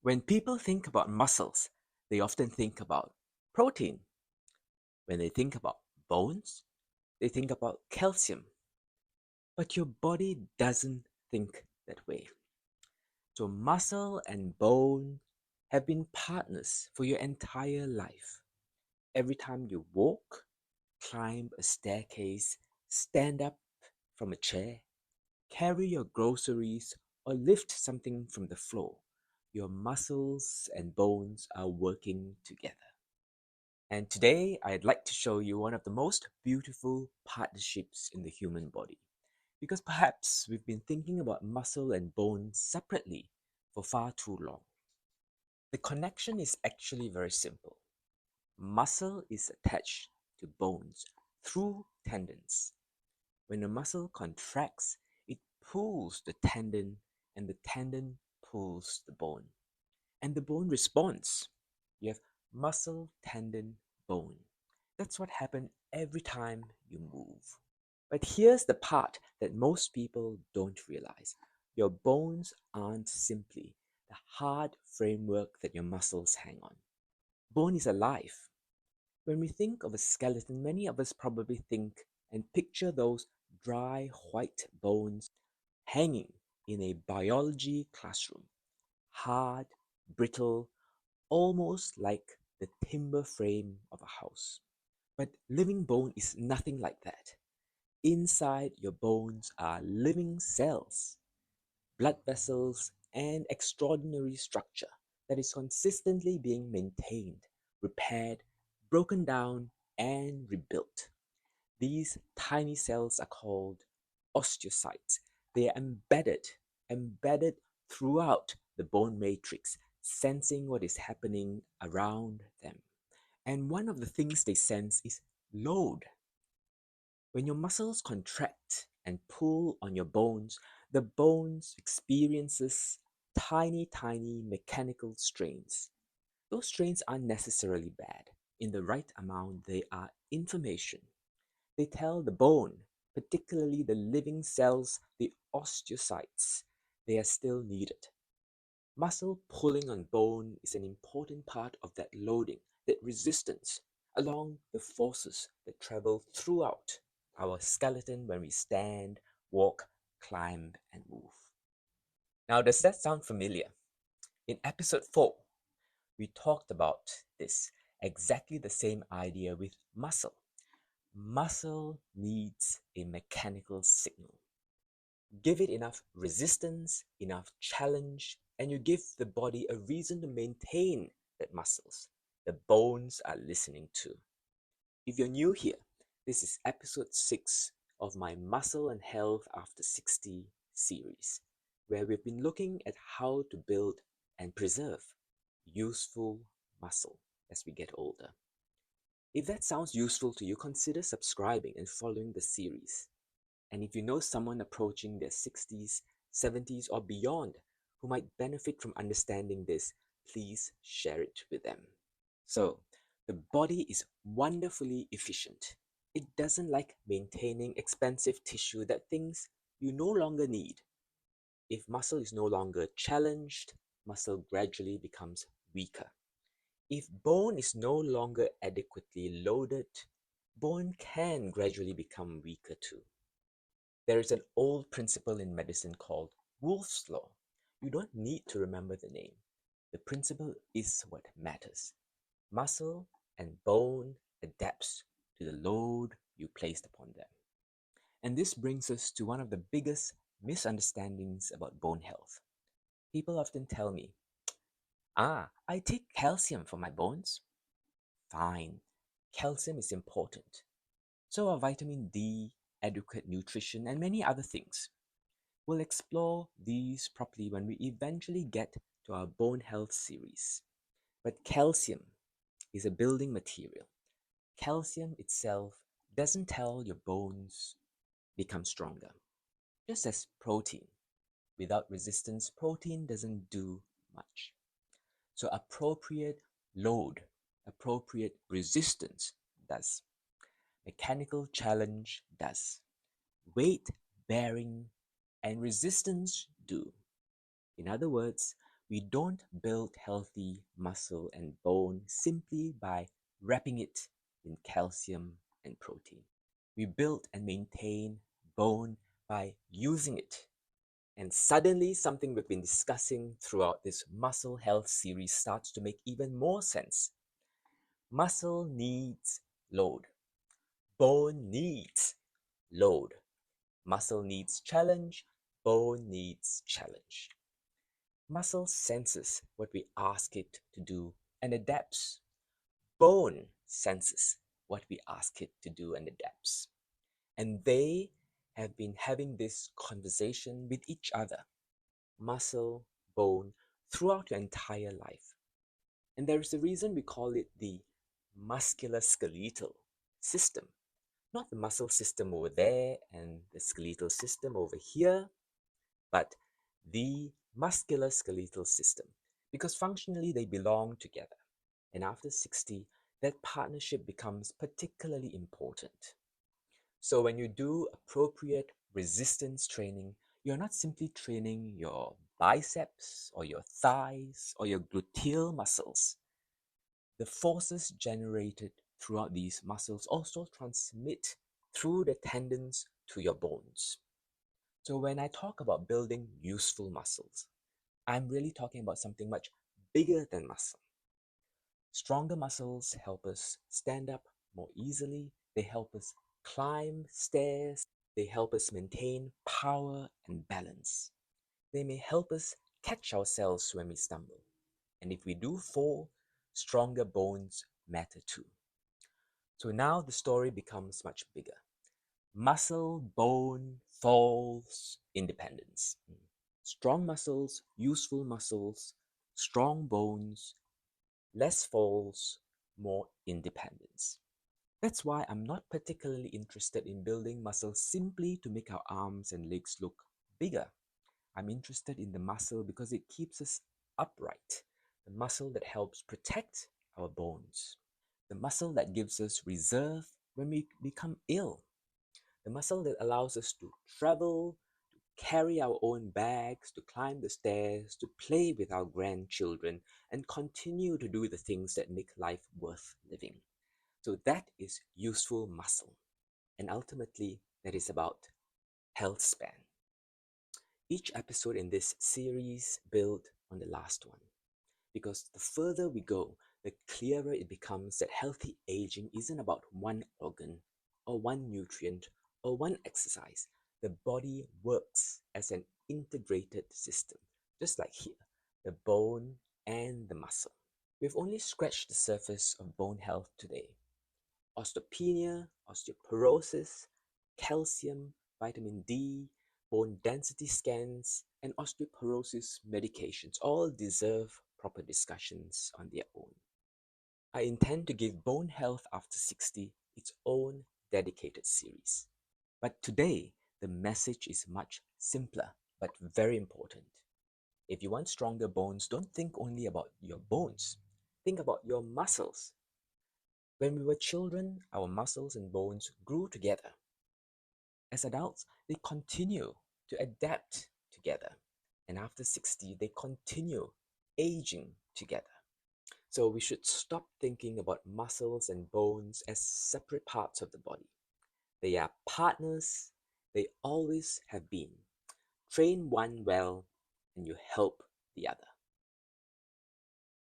When people think about muscles, they often think about protein. When they think about bones, they think about calcium. But your body doesn't think that way. So, muscle and bone have been partners for your entire life. Every time you walk, climb a staircase, stand up from a chair, carry your groceries, or lift something from the floor, your muscles and bones are working together. And today, I'd like to show you one of the most beautiful partnerships in the human body. Because perhaps we've been thinking about muscle and bone separately for far too long. The connection is actually very simple. Muscle is attached to bones through tendons. When a muscle contracts, it pulls the tendon, and the tendon pulls the bone. And the bone responds. You have muscle, tendon, bone. That's what happens every time you move. But here's the part that most people don't realize. Your bones aren't simply the hard framework that your muscles hang on. Bone is alive. When we think of a skeleton, many of us probably think and picture those dry white bones hanging in a biology classroom. Hard, brittle, almost like the timber frame of a house. But living bone is nothing like that. Inside your bones are living cells, blood vessels, and extraordinary structure that is consistently being maintained, repaired, broken down, and rebuilt. These tiny cells are called osteocytes. They are embedded throughout the bone matrix, sensing what is happening around them. And one of the things they sense is load. When your muscles contract and pull on your bones, the bones experiences tiny mechanical strains. Those strains aren't necessarily bad. In the right amount, they are information. They tell the bone, particularly the living cells, the osteocytes, they are still needed. Muscle pulling on bone is an important part of that loading, that resistance, along the forces that travel throughout our skeleton when we stand, walk, climb, and move. Now, does that sound familiar? In episode 4, we talked about this, exactly the same idea with muscle. Muscle needs a mechanical signal. Give it enough resistance, enough challenge, and you give the body a reason to maintain that muscles. The bones are listening too. If you're new here, this is episode 6 of my Muscle and Health After 60 series, where we've been looking at how to build and preserve useful muscle as we get older. If that sounds useful to you, consider subscribing and following the series. And if you know someone approaching their 60s, 70s, or beyond who might benefit from understanding this, please share it with them. So, the body is wonderfully efficient. It doesn't like maintaining expensive tissue that things you no longer need. If muscle is no longer challenged, muscle gradually becomes weaker. If bone is no longer adequately loaded, bone can gradually become weaker too. There is an old principle in medicine called Wolff's Law. You don't need to remember the name. The principle is what matters. Muscle and bone adapts to the load you placed upon them. And this brings us to one of the biggest misunderstandings about bone health. People often tell me, I take calcium for my bones. Fine, calcium is important. So are vitamin D, adequate nutrition, and many other things. We'll explore these properly when we eventually get to our bone health series. But calcium is a building material. Calcium itself doesn't tell your bones become stronger. Just as protein. Without resistance, protein doesn't do much. So appropriate load, appropriate resistance does. Mechanical challenge does. Weight bearing and resistance do. In other words, We don't build healthy muscle and bone simply by wrapping it in calcium and protein. We build and maintain bone by using it. And suddenly, something we've been discussing throughout this muscle health series starts to make even more sense. Muscle needs load. Bone needs load. Muscle needs challenge. Bone needs challenge. Muscle senses what we ask it to do and adapts. Bone senses what we ask it to do and adapts. And they have been having this conversation with each other, muscle, bone, throughout your entire life. And there is a reason we call it the musculoskeletal system. Not the muscle system over there and the skeletal system over here, but the musculoskeletal system, because functionally they belong together. And after 60, that partnership becomes particularly important. So when you do appropriate resistance training, you're not simply training your biceps or your thighs or your gluteal muscles. The forces generated throughout these muscles also transmit through the tendons to your bones. So when I talk about building useful muscles, I'm really talking about something much bigger than muscle. Stronger muscles help us stand up more easily. They help us climb stairs. They help us maintain power and balance. They may help us catch ourselves when we stumble. And if we do fall, stronger bones matter too. So now the story becomes much bigger. Muscle, bone, falls, independence. Strong muscles, useful muscles, strong bones, less falls, more independence. That's why I'm not particularly interested in building muscle simply to make our arms and legs look bigger. I'm interested in the muscle because it keeps us upright, the muscle that helps protect our bones, the muscle that gives us reserve when we become ill, the muscle that allows us to travel, to carry our own bags, to climb the stairs, to play with our grandchildren, and continue to do the things that make life worth living. So that is useful muscle. And ultimately, that is about Healthspan. Each episode in this series build on the last one. Because the further we go, the clearer it becomes that healthy aging isn't about one organ or one nutrient or one exercise. The body works as an integrated system, just like here, the bone and the muscle. We've only scratched the surface of bone health today. Osteopenia, osteoporosis, calcium, vitamin D, bone density scans, and osteoporosis medications all deserve proper discussions on their own. I intend to give Bone Health After 60 its own dedicated series. But today, the message is much simpler, but very important. If you want stronger bones, don't think only about your bones. Think about your muscles. When we were children, our muscles and bones grew together. As adults, they continue to adapt together. And after 60, they continue aging together. So we should stop thinking about muscles and bones as separate parts of the body. They are partners. They always have been. Train one well, and you help the other.